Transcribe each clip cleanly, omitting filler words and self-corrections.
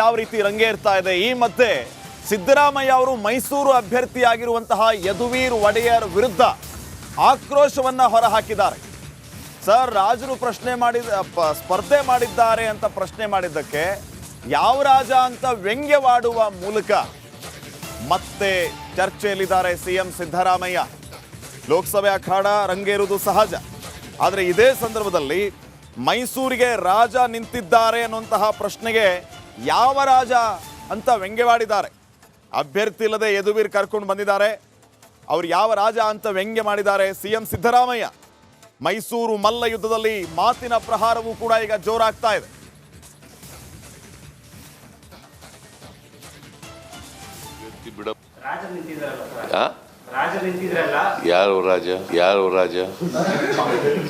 ಯಾವ ರೀತಿ ರಂಗೇರ್ತಾ ಇದೆ. ಈ ಮಧ್ಯೆ ಸಿದ್ದರಾಮಯ್ಯ ಅವರು ಮೈಸೂರು ಅಭ್ಯರ್ಥಿಯಾಗಿರುವಂತಹ ಯದುವೀರ್ ಒಡೆಯರ್ ವಿರುದ್ಧ ಆಕ್ರೋಶವನ್ನ ಹೊರಹಾಕಿದ್ದಾರೆ. ಸರ್, ರಾಜರು ಸ್ಪರ್ಧೆ ಮಾಡಿದ್ದಾರೆ ಅಂತ ಪ್ರಶ್ನೆ ಮಾಡಿದ್ದಕ್ಕೆ ಯಾವ ರಾಜ ಅಂತ ವ್ಯಂಗ್ಯವಾಡುವ ಮೂಲಕ ಮತ್ತೆ ಚರ್ಚೆಯಲ್ಲಿದ್ದಾರೆ ಸಿಎಂ ಸಿದ್ದರಾಮಯ್ಯ. ಲೋಕಸಭೆ ಅಖಾಡ ರಂಗೇರುವುದು ಸಹಜ, ಆದರೆ ಇದೇ ಸಂದರ್ಭದಲ್ಲಿ ಮೈಸೂರಿಗೆ ರಾಜ ನಿಂತಿದ್ದಾರೆ ಅನ್ನುವಂತಹ ಪ್ರಶ್ನೆಗೆ ಯಾವ ರಾಜ ಅಂತ ವ್ಯಂಗ್ಯವಾಡಿದ್ದಾರೆ. ಅಭ್ಯರ್ಥಿ ಇಲ್ಲದೆ ಯದುವೀರ್ ಕರ್ಕೊಂಡು ಬಂದಿದ್ದಾರೆ, ಅವ್ರು ಯಾವ ರಾಜ ಅಂತ ವ್ಯಂಗ್ಯ ಮಾಡಿದ್ದಾರೆ ಸಿಎಂ ಸಿದ್ದರಾಮಯ್ಯ. ಮೈಸೂರು ಮಲ್ಲ ಯುದ್ಧದಲ್ಲಿ ಮಾತಿನ ಪ್ರಹಾರವೂ ಕೂಡ ಈಗ ಜೋರಾಗ್ತಾ ಇದೆ. ಯಾರು ರಾಜ? ಯಾರು ರಾಜ?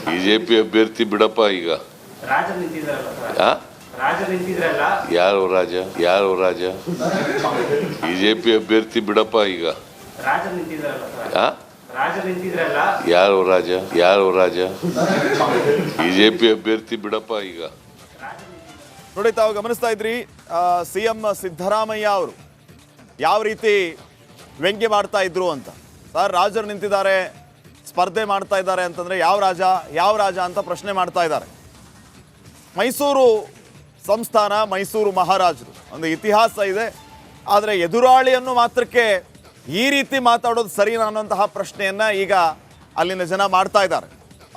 ಬಿಜೆಪಿ ಅಭ್ಯರ್ಥಿ ಬಿಡಪ್ಪ. ಈಗ ಯಾರು ರಾಜ? ಯಾರು ರಾಜ? ಬಿಜೆಪಿ ಅಭ್ಯರ್ಥಿ ಬಿಡಪ್ಪ. ಈಗ ಯಾರು ರಾಜ? ಯಾರು ರಾಜ? ಬಿಜೆಪಿ ಅಭ್ಯರ್ಥಿ ಬಿಡಪ್ಪ. ಈಗ ನೋಡಿ, ತಾವು ಗಮನಿಸ್ತಾ ಇದ್ರಿ ಸಿಎಂ ಸಿದ್ದರಾಮಯ್ಯ ಅವರು ಯಾವ ರೀತಿ ವ್ಯಂಗ್ಯ ಮಾಡ್ತಾ ಇದ್ರು ಅಂತ. ಸರ್, ರಾಜರು ನಿಂತಿದ್ದಾರೆ, ಸ್ಪರ್ಧೆ ಮಾಡ್ತಾ ಇದ್ದಾರೆ ಅಂತಂದ್ರೆ ಯಾವ ರಾಜ ಅಂತ ಪ್ರಶ್ನೆ ಮಾಡ್ತಾ ಇದ್ದಾರೆ. ಮೈಸೂರು ಸಂಸ್ಥಾನ, ಮೈಸೂರು ಮಹಾರಾಜರು ಒಂದು ಇತಿಹಾಸ ಇದೆ. ಆದರೆ ಎದುರಾಳಿಯನ್ನು ಮಾತ್ರಕ್ಕೆ ಈ ರೀತಿ ಮಾತಾಡೋದು ಸರಿನಾ ಅನ್ನುವಂತಹ ಪ್ರಶ್ನೆಯನ್ನ ಈಗ ಅಲ್ಲಿನ ಜನ ಮಾಡ್ತಾ ಇದ್ದಾರೆ.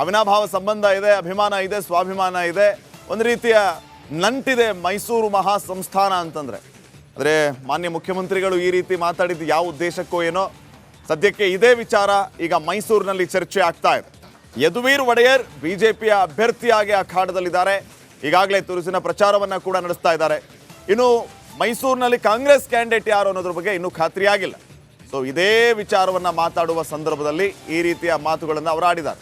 ಅವಿನಾಭಾವ ಸಂಬಂಧ ಇದೆ, ಅಭಿಮಾನ ಇದೆ, ಸ್ವಾಭಿಮಾನ ಇದೆ, ಒಂದು ರೀತಿಯ ನಂಟಿದೆ ಮೈಸೂರು ಮಹಾ ಸಂಸ್ಥಾನ ಅಂತಂದ್ರೆ. ಆದರೆ ಮಾನ್ಯ ಮುಖ್ಯಮಂತ್ರಿಗಳು ಈ ರೀತಿ ಮಾತಾಡಿದ್ದು ಯಾವ ಉದ್ದೇಶಕ್ಕೋ ಏನೋ. ಸದ್ಯಕ್ಕೆ ಇದೇ ವಿಚಾರ ಈಗ ಮೈಸೂರಿನಲ್ಲಿ ಚರ್ಚೆ ಆಗ್ತಾ ಇದೆ. ಯದುವೀರ್ ಒಡೆಯರ್ ಬಿಜೆಪಿಯ ಅಭ್ಯರ್ಥಿಯಾಗಿ ಅಖಾಡದಲ್ಲಿದ್ದಾರೆ. ಈಗಾಗಲೇ ತುರುಸಿನ ಪ್ರಚಾರವನ್ನ ಕೂಡ ನಡೆಸ್ತಾ ಇದ್ದಾರೆ. ಇನ್ನು ಮೈಸೂರಿನಲ್ಲಿ ಕಾಂಗ್ರೆಸ್ ಕ್ಯಾಂಡಿಡೇಟ್ ಯಾರು ಅನ್ನೋದ್ರ ಬಗ್ಗೆ ಇನ್ನೂ ಖಾತ್ರಿಯಾಗಿಲ್ಲ. ಸೊ ಇದೇ ವಿಚಾರವನ್ನ ಮಾತಾಡುವ ಸಂದರ್ಭದಲ್ಲಿ ಈ ರೀತಿಯ ಮಾತುಗಳನ್ನು ಅವರು ಆಡಿದ್ದಾರೆ.